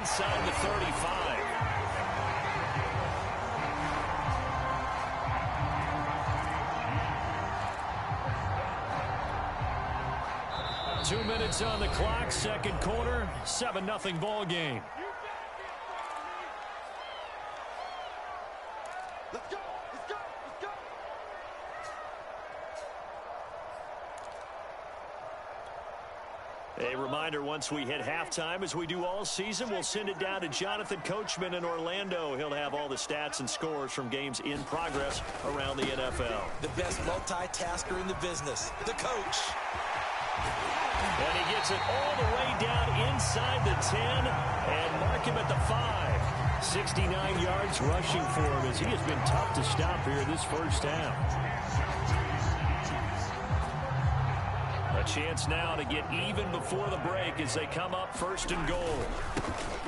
inside the 35. 2 minutes on the clock, second quarter, 7-0 ball game. Let's go, let's go, let's go. A reminder, once we hit halftime, as we do all season, we'll send it down to Jonathan Coachman in Orlando. He'll have all the stats and scores from games in progress around the NFL. The best multitasker in the business, the coach. And he gets it all the way down inside the 10 and mark him at the 5. 69 yards rushing for him as he has been tough to stop here this first half. A chance now to get even before the break as they come up first and goal.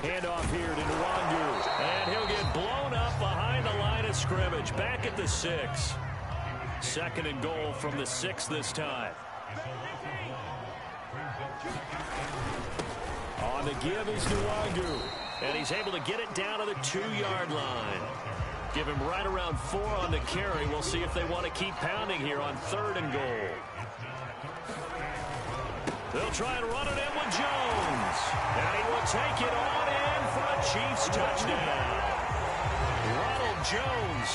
Handoff here to Nwangu. And he'll get blown up behind the line of scrimmage. Back at the 6. Second and goal from the 6 this time. On the give is Nwangu. And he's able to get it down to the 2-yard line. Give him right around 4 on the carry. We'll see if they want to keep pounding here on third and goal. They'll try and run it in with Jones. And he will take it on in for a Chiefs touchdown. Ronald Jones,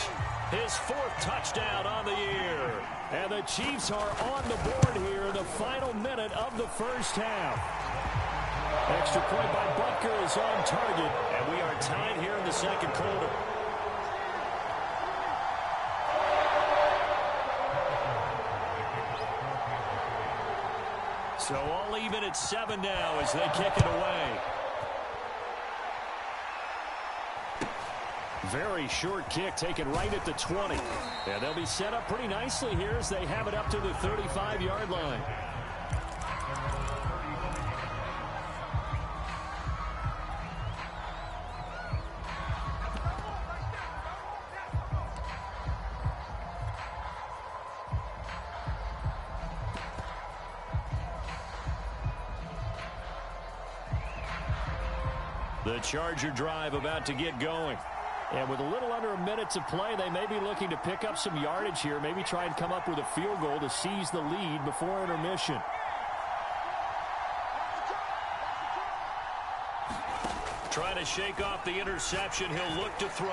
his 4th touchdown on the year. And the Chiefs are on the board here in the final minute of the first half. Extra point by Butker is on target, and we are tied here in the second quarter. So all even at 7 now as they kick it away. Very short kick taken right at the 20. And they'll be set up pretty nicely here as they have it up to the 35-yard line. The Charger drive about to get going. And with a little under a minute to play, they may be looking to pick up some yardage here. Maybe try and come up with a field goal to seize the lead before intermission. Trying to shake off the interception. He'll look to throw.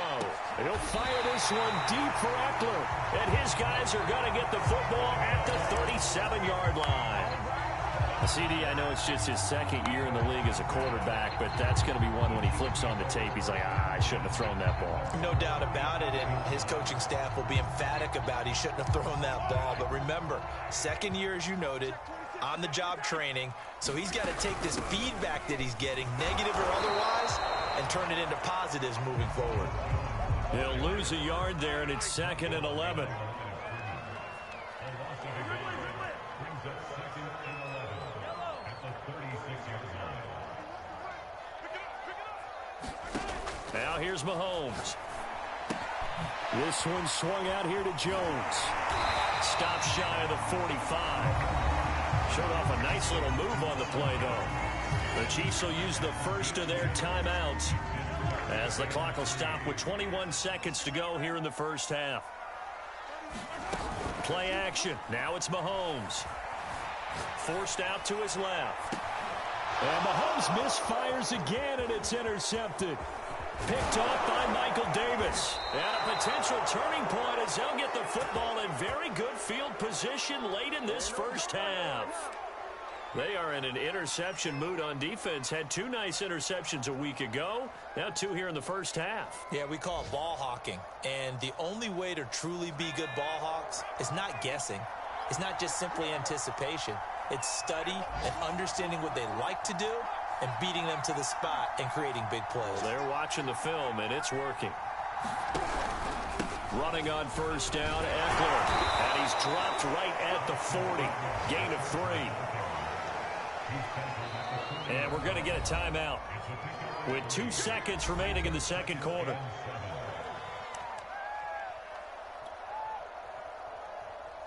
He'll fire this one deep for Eckler. And his guys are going to get the football at the 37-yard line. CD, I know it's just his second year in the league as a quarterback, but that's going to be one when he flips on the tape. He's like, I shouldn't have thrown that ball. No doubt about it, and his coaching staff will be emphatic about he shouldn't have thrown that ball. But remember, second year, as you noted, on-the-job training, so he's got to take this feedback that he's getting, negative or otherwise, and turn it into positives moving forward. He'll lose a yard there, and it's 2nd and 11. Now here's Mahomes. This one swung out here to Jones. Stop shy of the 45. Showed off a nice little move on the play, though. The Chiefs will use the first of their timeouts as the clock will stop with 21 seconds to go here in the first half. Play action. Now it's Mahomes. Forced out to his left. And Mahomes misfires again, and it's intercepted. Picked off by Michael Davis. And a potential turning point as they'll get the football in very good field position late in this first half. They are in an interception mood on defense. Had 2 nice interceptions a week ago. Now 2 here in the first half. Yeah, we call it ball hawking. And the only way to truly be good ball hawks is not guessing. It's not just simply anticipation. It's study and understanding what they like to do and beating them to the spot and creating big plays. Well, they're watching the film, and it's working. Running on first down, Eckler. And he's dropped right at the 40. Gain of 3. And we're going to get a timeout with 2 seconds remaining in the second quarter.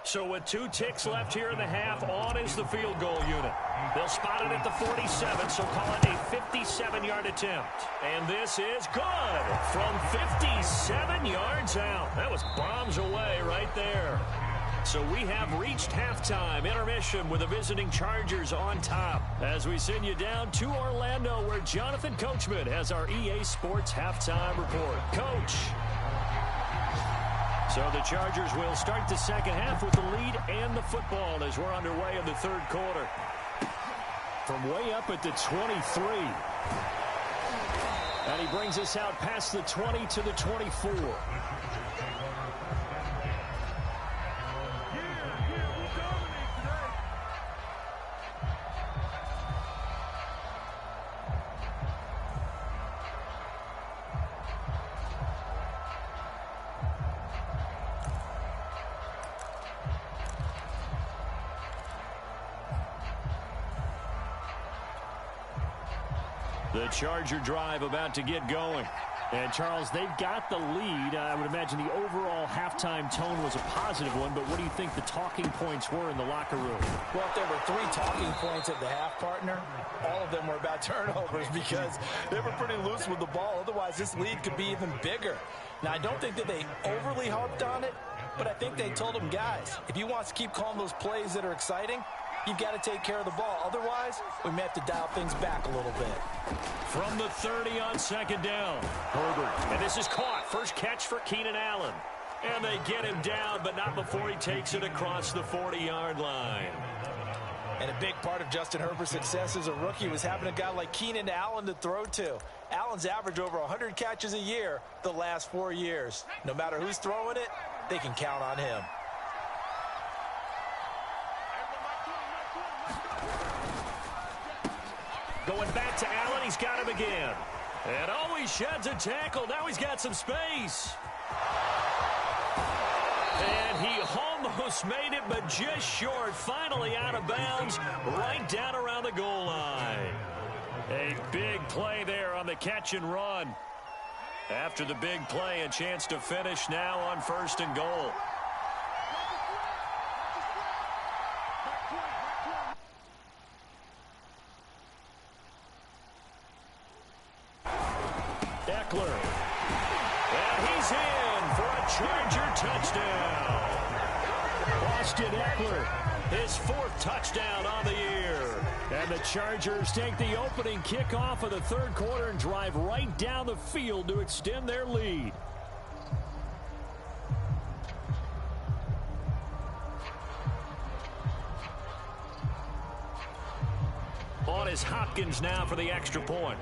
So with 2 ticks left here in the half, on is the field goal unit. They'll spot it at the 47, so call it a 57-yard attempt. And this is good from 57 yards out. That was bombs away right there. So we have reached halftime intermission with the visiting Chargers on top as we send you down to Orlando where Jonathan Coachman has our EA Sports halftime report. Coach. So the Chargers will start the second half with the lead and the football as we're underway in the third quarter. From way up at the 23. And he brings us out past the 20 to the 24. The Charger drive about to get going. And, Charles, they've got the lead. I would imagine the overall halftime tone was a positive one, but what do you think the talking points were in the locker room? Well, if there were 3 talking points at the half, partner, all of them were about turnovers because they were pretty loose with the ball. Otherwise, this lead could be even bigger. Now, I don't think that they overly harped on it, but I think they told them, guys, if you want us to keep calling those plays that are exciting, you've got to take care of the ball. Otherwise, we may have to dial things back a little bit. From the 30 on second down. Herbert. And this is caught. First catch for Keenan Allen. And they get him down, but not before he takes it across the 40-yard line. And a big part of Justin Herbert's success as a rookie was having a guy like Keenan Allen to throw to. Allen's averaged over 100 catches a year the last 4 years. No matter who's throwing it, they can count on him. Going back to Allen, he's got him again. And he sheds a tackle. Now he's got some space. And he almost made it, but just short. Finally out of bounds, right down around the goal line. A big play there on the catch and run. After the big play, a chance to finish now on 1st and goal. Eckler. And he's in for a Charger touchdown. Austin Eckler, his 4th touchdown on the year. And the Chargers take the opening kickoff of the third quarter and drive right down the field to extend their lead. On is Hopkins now for the extra point.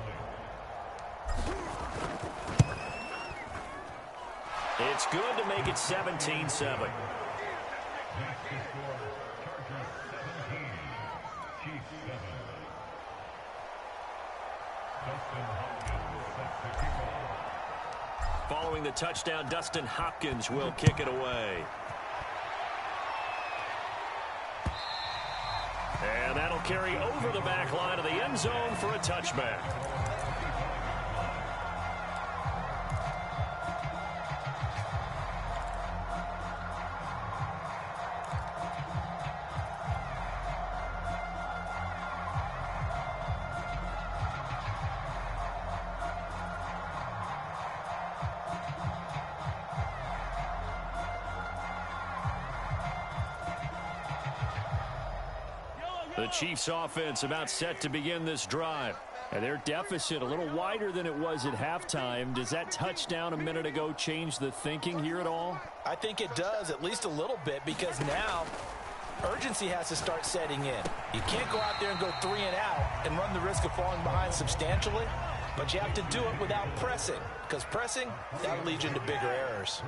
It's good to make it 17-7. Following the touchdown, Dustin Hopkins will kick it away. And that'll carry over the back line of the end zone for a touchback. The Chiefs offense about set to begin this drive. And their deficit a little wider than it was at halftime. Does that touchdown a minute ago change the thinking here at all? I think it does, at least a little bit, because now urgency has to start setting in. You can't go out there and go 3 and out and run the risk of falling behind substantially, but you have to do it without pressing, because pressing, that'll lead you into bigger errors.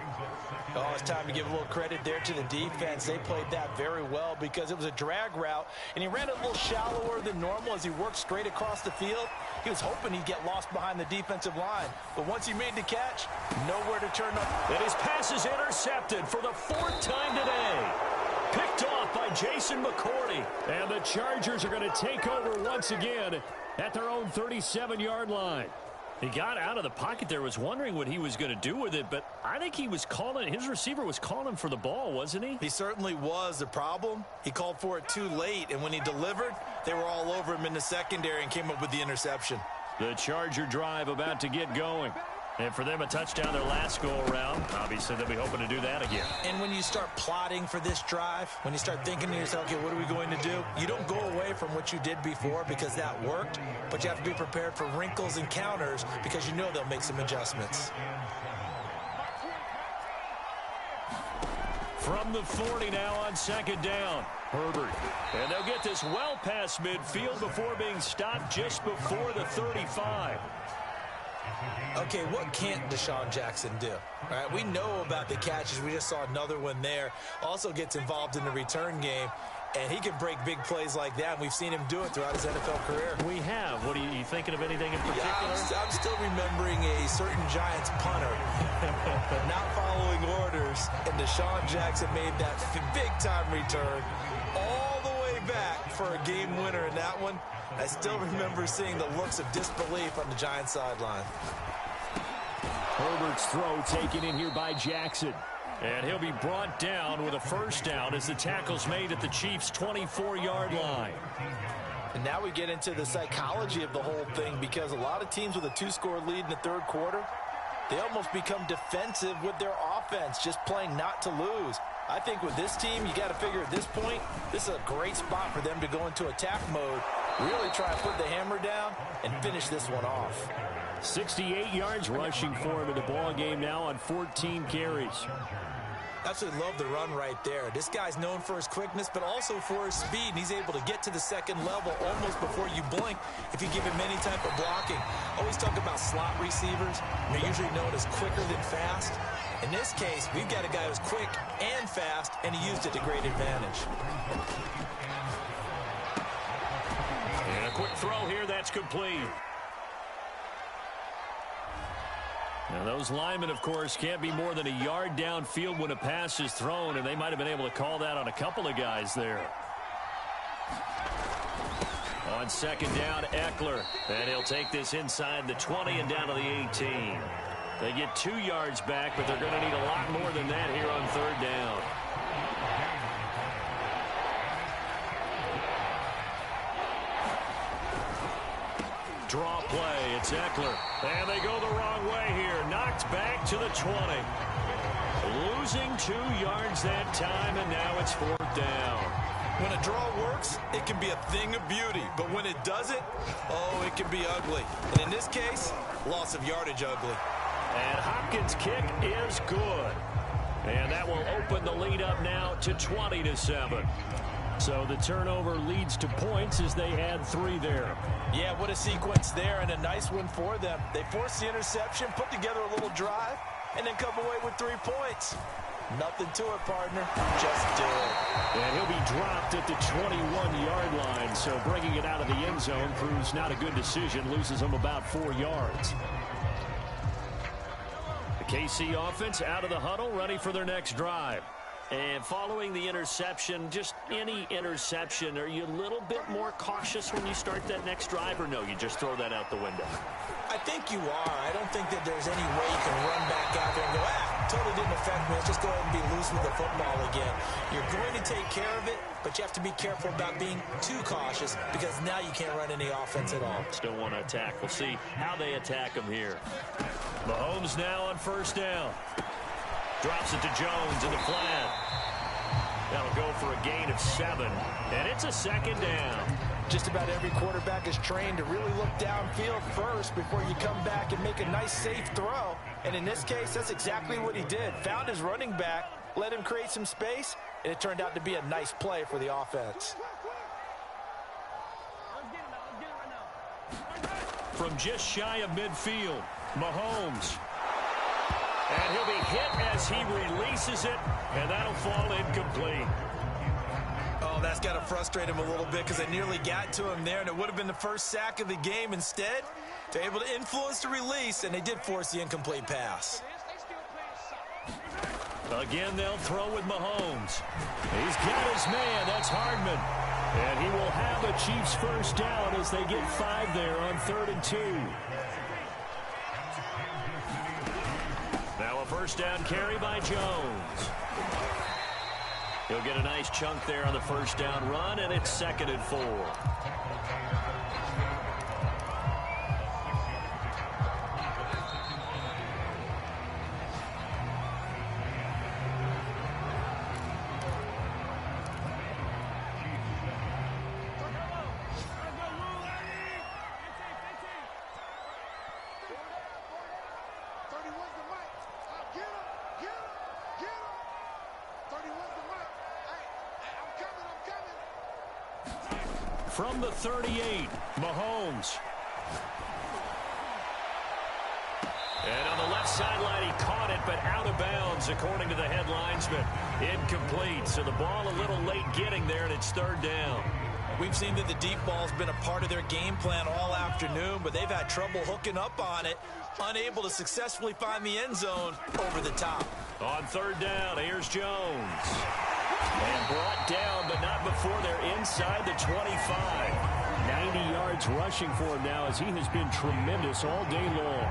Oh, it's time to give a little credit there to the defense. They played that very well because it was a drag route, and he ran it a little shallower than normal as he worked straight across the field. He was hoping he'd get lost behind the defensive line, but once he made the catch, nowhere to turn up. And his pass is intercepted for the 4th time today. Picked off by Jason McCourty. And the Chargers are going to take over once again at their own 37-yard line. He got out of the pocket there, was wondering what he was going to do with it, but I think he was calling, his receiver was calling for the ball, wasn't he? He certainly was. The problem, he called for it too late, and when he delivered, they were all over him in the secondary and came up with the interception. The Charger drive about to get going. And for them, a touchdown their last go-around. Obviously, they'll be hoping to do that again. And when you start plotting for this drive, when you start thinking to yourself, okay, what are we going to do? You don't go away from what you did before because that worked, but you have to be prepared for wrinkles and counters because you know they'll make some adjustments. From the 40 now on second down, Herbert. And they'll get this well past midfield before being stopped just before the 35. Okay, what can't Deshaun Jackson do? All right, we know about the catches. We just saw another one there. Also gets involved in the return game, and he can break big plays like that. We've seen him do it throughout his NFL career. We have. What are you thinking of anything in particular? Yeah, I'm still remembering a certain Giants punter not following orders, and Deshaun Jackson made that big-time return all the way back for a game winner in that one. I still remember seeing the looks of disbelief on the Giants sideline. Herbert's throw taken in here by Jackson. And he'll be brought down with a first down as the tackle's made at the Chiefs' 24-yard line. And now we get into the psychology of the whole thing, because a lot of teams with a 2-score lead in the third quarter, they almost become defensive with their offense, just playing not to lose. I think with this team, you got to figure at this point, this is a great spot for them to go into attack mode, really try to put the hammer down and finish this one off. 68 yards rushing for him in the ball game now on 14 carries. Absolutely love the run right there. This guy's known for his quickness, but also for his speed, and he's able to get to the second level almost before you blink if you give him any type of blocking. Always talk about slot receivers. They're usually known as quicker than fast. In this case, we've got a guy who's quick and fast, and he used it to great advantage. And a quick throw here, that's complete. Now those linemen, of course, can't be more than a yard downfield when a pass is thrown, and they might have been able to call that on a couple of guys there. On second down, Eckler. And he'll take this inside the 20 and down to the 18. They get 2 yards back, but they're going to need a lot more than that here on third down. Draw play, it's Eckler. And they go the wrong way here. Knocked back to the 20. Losing 2 yards that time, and now it's fourth down. When a draw works, it can be a thing of beauty. But when it doesn't, oh, it can be ugly. And in this case, loss of yardage ugly. And Hopkins' kick is good. And that will open the lead up now to 20-7. So the turnover leads to points as they had 3 there. Yeah, what a sequence there, and a nice one for them. They forced the interception, put together a little drive, and then come away with 3 points. Nothing to it, partner. Just do it. And he'll be dropped at the 21-yard line, so bringing it out of the end zone proves not a good decision. Loses them about 4 yards. The KC offense out of the huddle, ready for their next drive. And following the interception, just any interception, are you a little bit more cautious when you start that next drive, or no, you just throw that out the window? I think you are. I don't think that there's any way you can run back out there and go, totally didn't affect me. Let's just go ahead and be loose with the football again. You're going to take care of it, but you have to be careful about being too cautious, because now you can't run any offense at all. Still want to attack. We'll see how they attack them here. Mahomes now on first down. Drops it to Jones in the flat. That'll go for a gain of 7. And it's a second down. Just about every quarterback is trained to really look downfield first before you come back and make a nice, safe throw. And in this case, that's exactly what he did. Found his running back, let him create some space, and it turned out to be a nice play for the offense. From just shy of midfield, Mahomes. And he'll be hit as he releases it, and that'll fall incomplete. Oh, that's got to frustrate him a little bit, because they nearly got to him there, and it would have been the first sack of the game. Instead, they're able to influence the release, and they did force the incomplete pass. Again, they'll throw with Mahomes. He's got his man. That's Hardman. And he will have a Chiefs first down as they get 5 there on 3rd and 2. first down carry by Jones. He'll get a nice chunk there on the first down run, and it's 2nd and 4. From the 38, Mahomes. And on the left sideline, he caught it, but out of bounds, according to the head linesman. Incomplete, so the ball a little late getting there, and it's 3rd down. We've seen that the deep ball's been a part of their game plan all afternoon, but they've had trouble hooking up on it, unable to successfully find the end zone over the top. On 3rd down, here's Jones. And brought down, but not before they're inside the 25. 90 yards rushing for him now, as he has been tremendous all day long.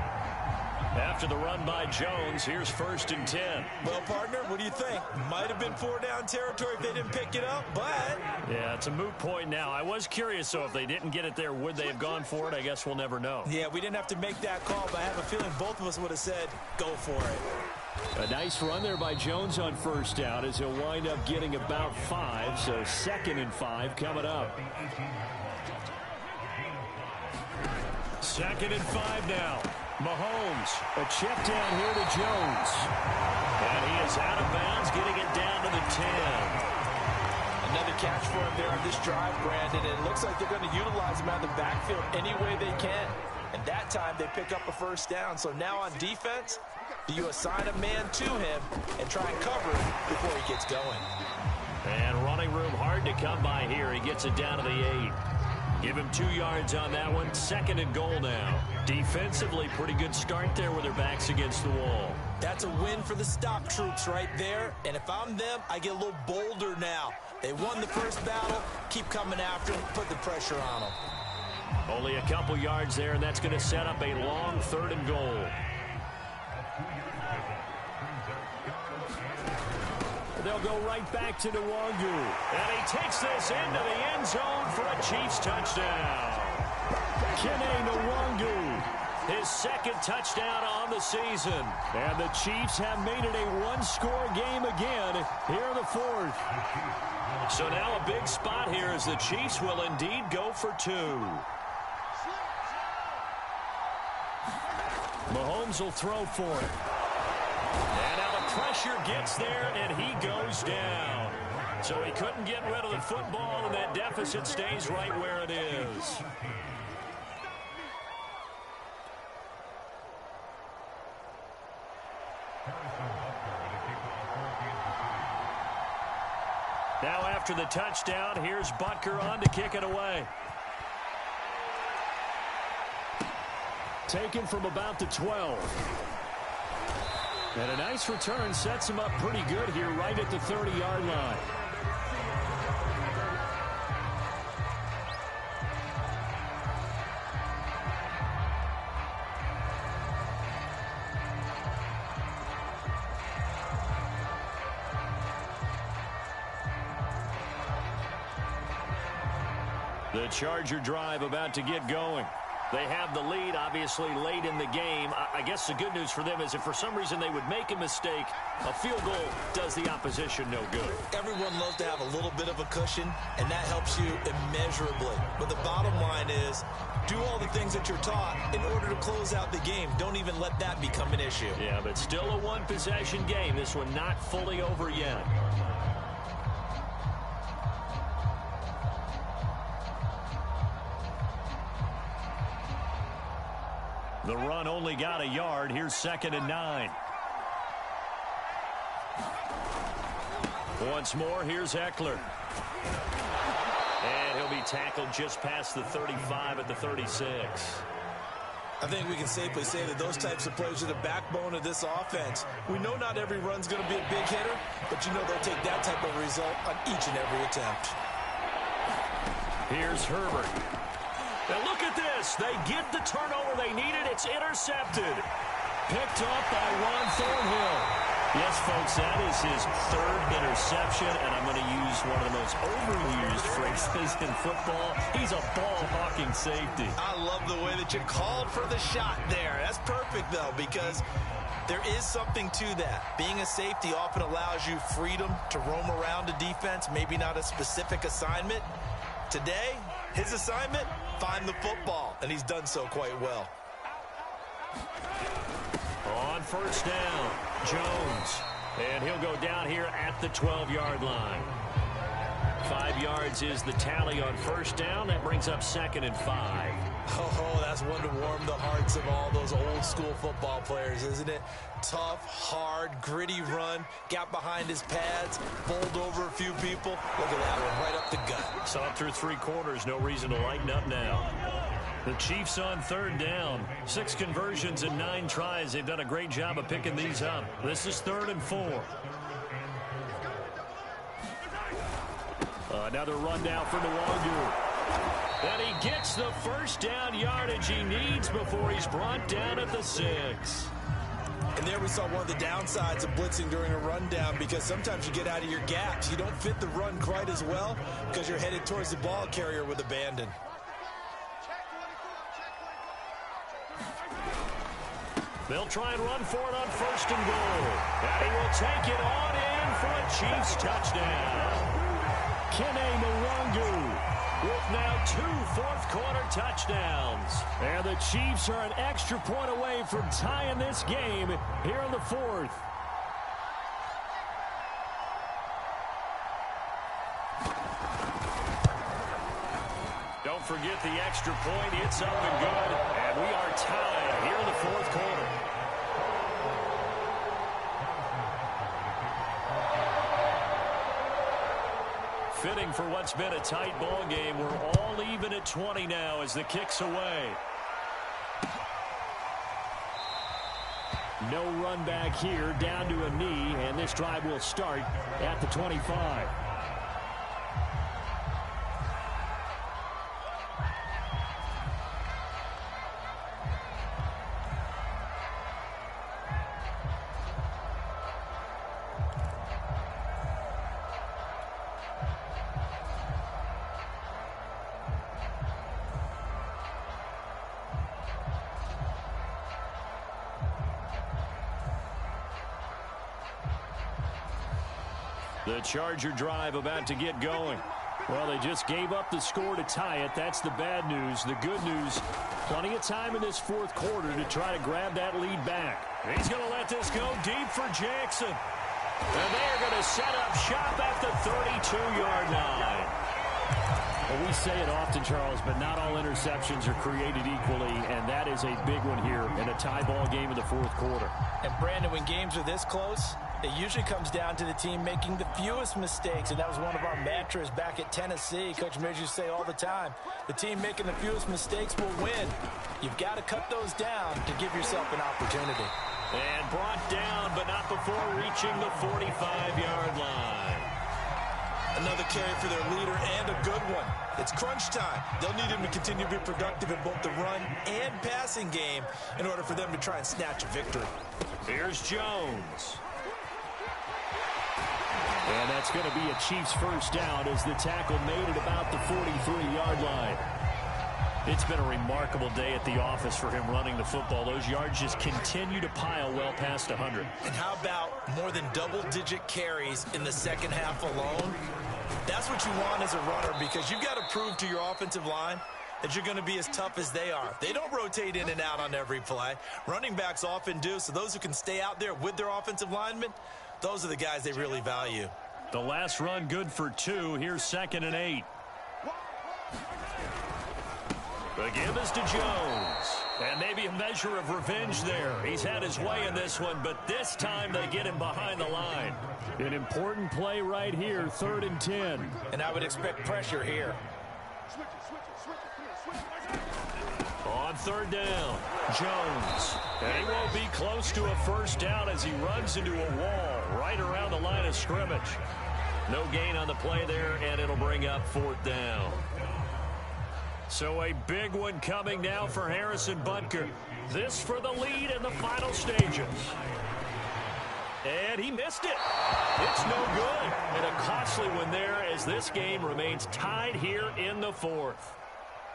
After the run by Jones, here's 1st and 10. Well, partner, what do you think? Might have been 4-down territory if they didn't pick it up, but... Yeah, it's a moot point now. I was curious, though, if they didn't get it there, would they have gone for it? I guess we'll never know. Yeah, we didn't have to make that call, but I have a feeling both of us would have said, go for it. A nice run there by Jones on 1st down, as he'll wind up getting about 5, so 2nd and 5 coming up. 2nd and 5 now. Mahomes, a check down here to Jones. And he is out of bounds, getting it down to the 10. Another catch for him there on this drive, Brandon. And it looks like they're going to utilize him out of the backfield any way they can. And that time they pick up a 1st down. So now on defense, do you assign a man to him and try and cover him before he gets going? And running room hard to come by here. He gets it down to the 8. Give him 2 yards on that one. 2nd and goal now. Defensively, pretty good start there with their backs against the wall. That's a win for the stock troops right there. And if I'm them, I get a little bolder now. They won the first battle. Keep coming after them. Put the pressure on them. Only a couple yards there, and that's going to set up a long 3rd and goal. They'll go right back to Nwangu. And he takes this into the end zone for a Chiefs touchdown. Kene Nwangu, his 2nd touchdown on the season. And the Chiefs have made it a one-score game again here in the 4th. So now a big spot here as the Chiefs will indeed go for 2. Mahomes will throw for it. And now the pressure gets there, and he goes down. So he couldn't get rid of the football, and that deficit stays right where it is. Now after the touchdown, here's Butker on to kick it away. Taken from about the 12. And a nice return sets him up pretty good here right at the 30-yard line. The Charger drive about to get going. They have the lead, obviously, late in the game. I guess the good news for them is if for some reason they would make a mistake, a field goal does the opposition no good. Everyone loves to have a little bit of a cushion, and that helps you immeasurably. But the bottom line is, do all the things that you're taught in order to close out the game. Don't even let that become an issue. Yeah, but still a one-possession game. This one not fully over yet. The run only got a yard. Here's 2nd and 9. Once more, here's Eckler. And he'll be tackled just past the 35 at the 36. I think we can safely say that those types of plays are the backbone of this offense. We know not every run's going to be a big hitter, but you know they'll take that type of result on each and every attempt. Here's Herbert. And look at this. They get the turnover they needed. It's intercepted. Picked off by Juan Thornhill. Yes, folks, that is his third interception, and I'm going to use one of the most overused phrases in football. He's a ball-hawking safety. I love the way that you called for the shot there. That's perfect, though, because there is something to that. Being a safety often allows you freedom to roam around a defense, maybe not a specific assignment. Today, his assignment, find the football, and he's done so quite well. On first down, Jones. And he'll go down here at the 12-yard line. 5 yards is the tally on first down. That brings up 2nd and 5. Oh, that's one to warm the hearts of all those old-school football players, isn't it? Tough, hard, gritty run. Got behind his pads, bowled over a few people. Look at that one, right up the gut. Saw it through 3 quarters. No reason to lighten up now. The Chiefs on third down. 6 conversions and 9 tries. They've done a great job of picking these up. This is 3rd and 4. Another run down for Nwangu. And he gets the first down yardage he needs before he's brought down at the 6. And there we saw one of the downsides of blitzing during a rundown, because sometimes you get out of your gaps. You don't fit the run quite as well because you're headed towards the ball carrier with abandon. They'll try and run for it on 1st and goal. And he will take it on in for a Chiefs touchdown. Kene Nwangu with now 2 fourth-quarter touchdowns. And the Chiefs are an extra point away from tying this game here in the 4th. Don't forget the extra point. It's up and good. And we are tied here in the 4th quarter. Fitting for what's been a tight ball game. We're all even at 20 now as the kick's away. No run back here, down to a knee, and this drive will start at the 25. The Charger drive about to get going. Well, they just gave up the score to tie it. That's the bad news. The good news, plenty of time in this 4th quarter to try to grab that lead back. He's going to let this go deep for Jackson. And they're going to set up shop at the 32-yard line. Well, we say it often, Charles, but not all interceptions are created equally, and that is a big one here in a tie ball game in the 4th quarter. And, Brandon, when games are this close, it usually comes down to the team making the fewest mistakes, and that was one of our mantras back at Tennessee. Coach Midge used to say all the time, the team making the fewest mistakes will win. You've got to cut those down to give yourself an opportunity. And brought down, but not before reaching the 45-yard line. Another carry for their leader, and a good one. It's crunch time. They'll need him to continue to be productive in both the run and passing game in order for them to try and snatch a victory. Here's Jones. And that's going to be a Chiefs first down as the tackle made it about the 43-yard line. It's been a remarkable day at the office for him running the football. Those yards just continue to pile well past 100. And how about more than double-digit carries in the second half alone? That's what you want as a runner, because you've got to prove to your offensive line that you're going to be as tough as they are. They don't rotate in and out on every play. Running backs often do, so those who can stay out there with their offensive linemen, those are the guys they really value. The last run good for 2. Here's 2nd and 8. The give is to Jones. And maybe a measure of revenge there. He's had his way in this one, but this time they get him behind the line. An important play right here, 3rd and 10. And I would expect pressure here. On 3rd down, Jones. And he won't be close to a first down as he runs into a wall right around the line of scrimmage. No gain on the play there, and it'll bring up 4th down. So a big one coming now for Harrison Butker. This for the lead in the final stages. And he missed it. It's no good. And a costly one there as this game remains tied here in the fourth.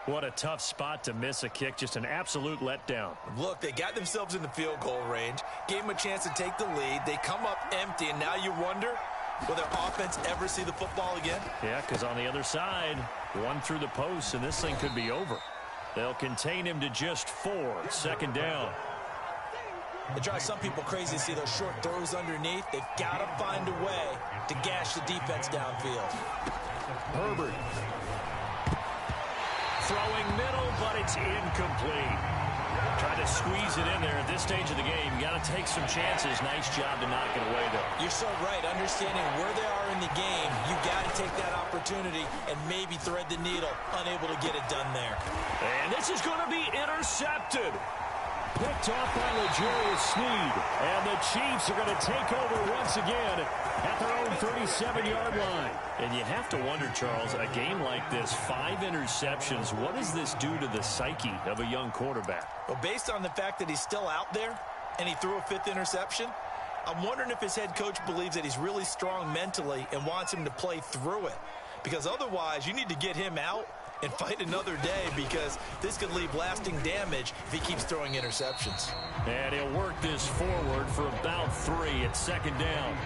What a tough spot to miss a kick. Just an absolute letdown. Look, they got themselves in the field goal range, gave them a chance to take the lead. They come up empty, and now you wonder, will their offense ever see the football again? Yeah, because on the other side, one through the post, and this thing could be over. They'll contain him to just 4. Second down. It drives some people crazy to see those short throws underneath. They've got to find a way to gash the defense downfield. Herbert. Throwing middle, but it's incomplete. Trying to squeeze it in there at this stage of the game. You got to take some chances. Nice job to knock it away, though. You're so right. Understanding where they are in the game, you got to take that opportunity and maybe thread the needle. Unable to get it done there. And this is going to be intercepted. Picked off by L'Jarius Sneed. And the Chiefs are going to take over once again at their own 37-yard line. And you have to wonder, Charles, a game like this, 5 interceptions, what does this do to the psyche of a young quarterback? Well, based on the fact that he's still out there and he threw a 5th interception, I'm wondering if his head coach believes that he's really strong mentally and wants him to play through it. Because otherwise, you need to get him out and fight another day, because this could leave lasting damage if he keeps throwing interceptions. And he'll work this forward for about 3 at second down.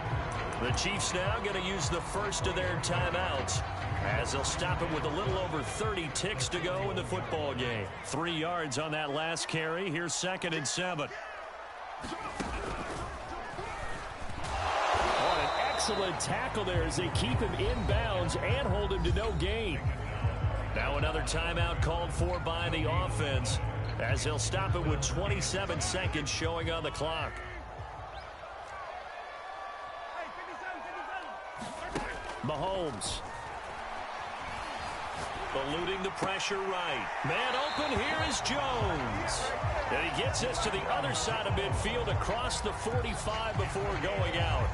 The Chiefs now going to use the first of their timeouts as they'll stop it with a little over 30 ticks to go in the football game. 3 yards on that last carry. Here's 2nd and 7. Oh, an excellent tackle there as they keep him inbounds and hold him to no gain. Now another timeout called for by the offense as they'll stop it with 27 seconds showing on the clock. Mahomes. Eluding the pressure right. Man open, here is Jones. And he gets us to the other side of midfield across the 45 before going out.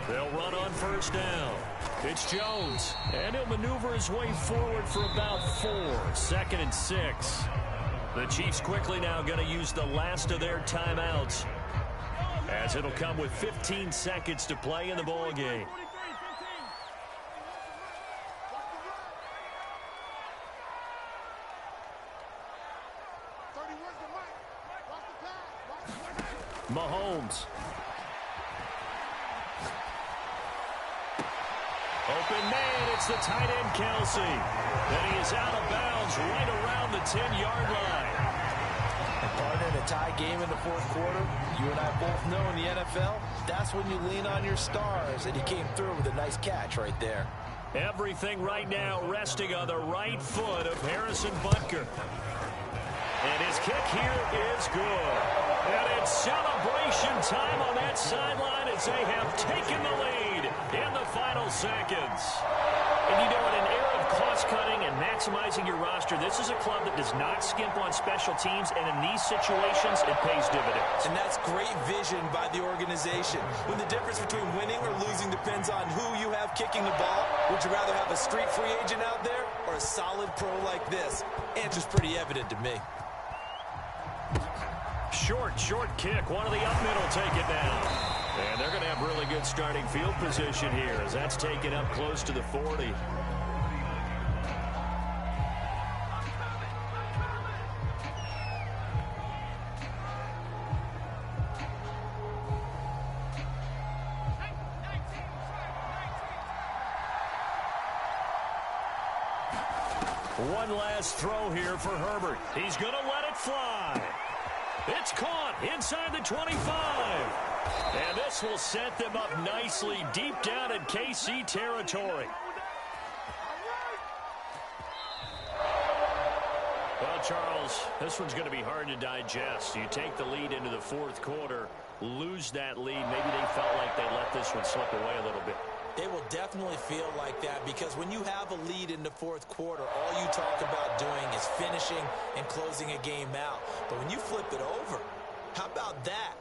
They'll run on first down. It's Jones. And he'll maneuver his way forward for about 4. 2nd and 6. The Chiefs quickly now going to use the last of their timeouts, as it'll come with 15 seconds to play in the ball game. Mahomes. Open man, it's the tight end, Kelce. And he is out of bounds right around the 10-yard line. And partner, in a tie game in the fourth quarter, you and I both know in the NFL, that's when you lean on your stars. And he came through with a nice catch right there. Everything right now resting on the right foot of Harrison Butker. And his kick here is good. And it's celebration time on that sideline as they have taken the lead in the final seconds. And you know, in an era of cost-cutting and maximizing your roster, this is a club that does not skimp on special teams, and in these situations, it pays dividends. And that's great vision by the organization. When the difference between winning or losing depends on who you have kicking the ball, would you rather have a street free agent out there or a solid pro like this? Answer's pretty evident to me. Short kick. One of the up middle take it down. And they're going to have really good starting field position here as that's taken up close to the 40. One last throw here for Herbert. He's going to let it fly. It's caught inside the 25. And this will set them up nicely deep down in KC territory. Well, Charles, this one's going to be hard to digest. You take the lead into the fourth quarter, lose that lead. Maybe they felt like they let this one slip away a little bit. They will definitely feel like that, because when you have a lead in the fourth quarter, all you talk about doing is finishing and closing a game out. But when you flip it over, how about that?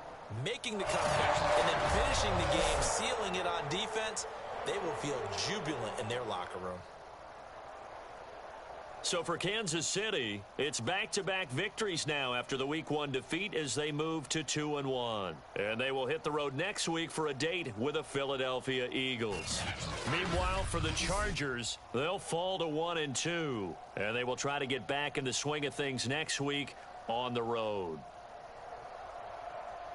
making the comeback, and then finishing the game, sealing it on defense, they will feel jubilant in their locker room. So for Kansas City, it's back-to-back victories now after the Week 1 defeat as they move to 2-1. And they will hit the road next week for a date with the Philadelphia Eagles. Meanwhile, for the Chargers, they'll fall to 1-2. And they will try to get back in the swing of things next week on the road.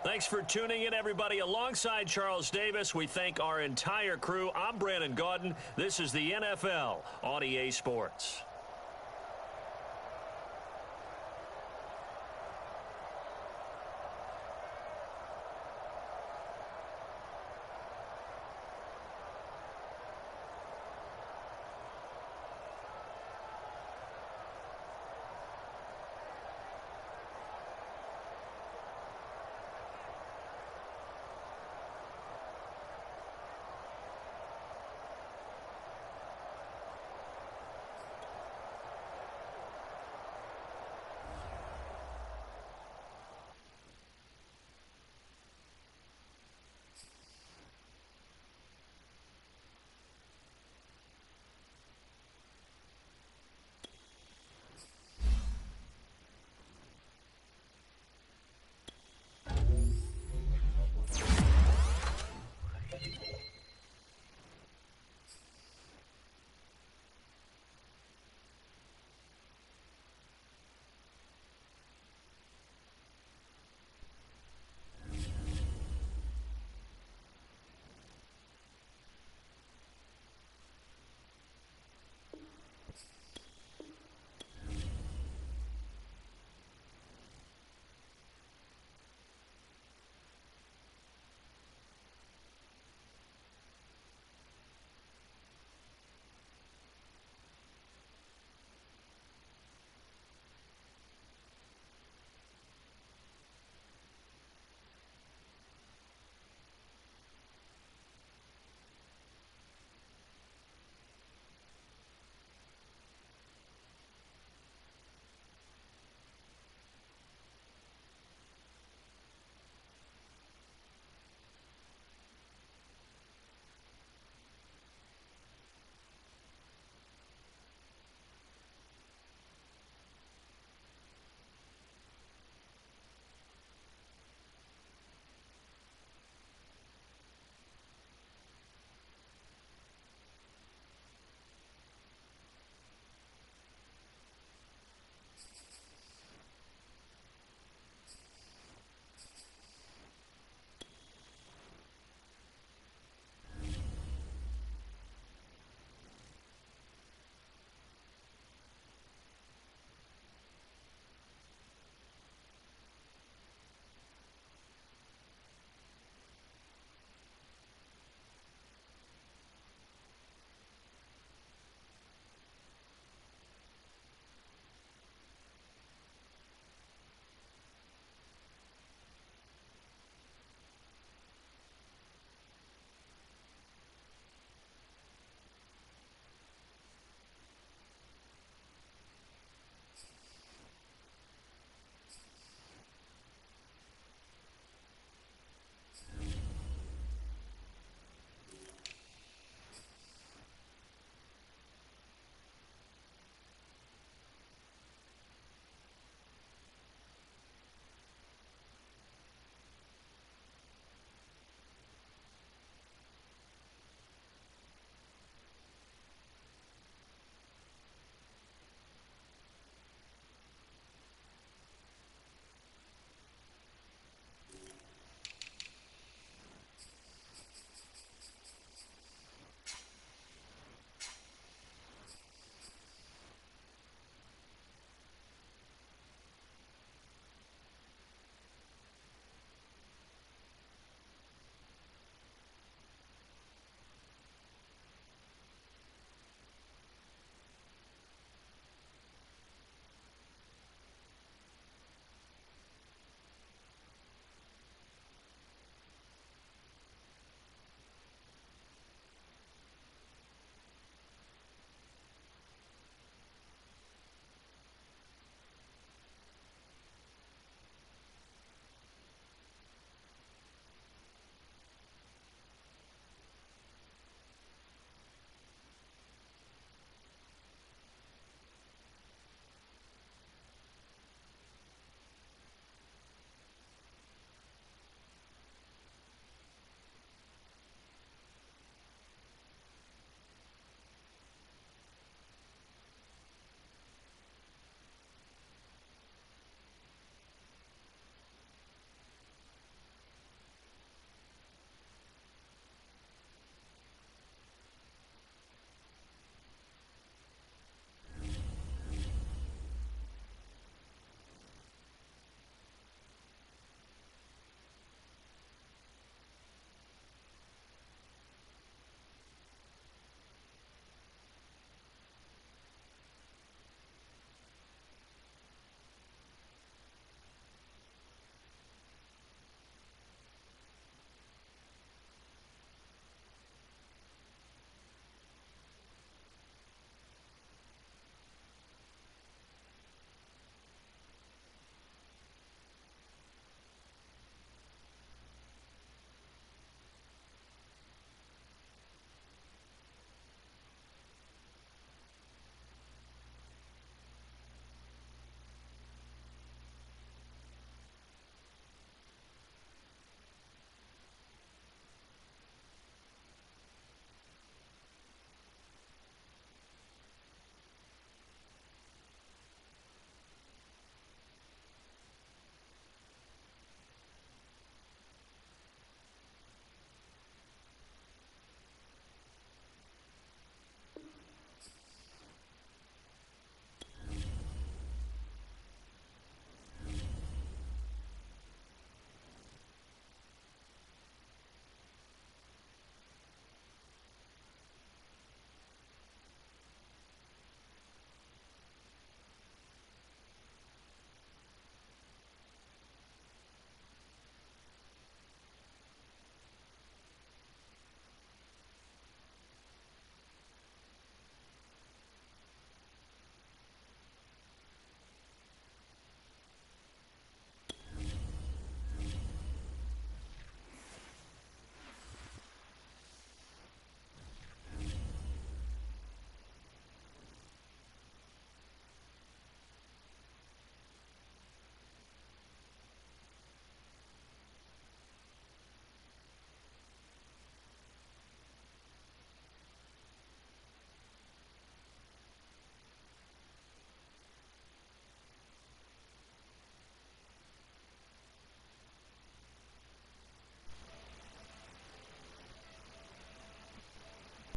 Thanks for tuning in, everybody. Alongside Charles Davis, we thank our entire crew. I'm Brandon Gaudin. This is the NFL on EA Sports.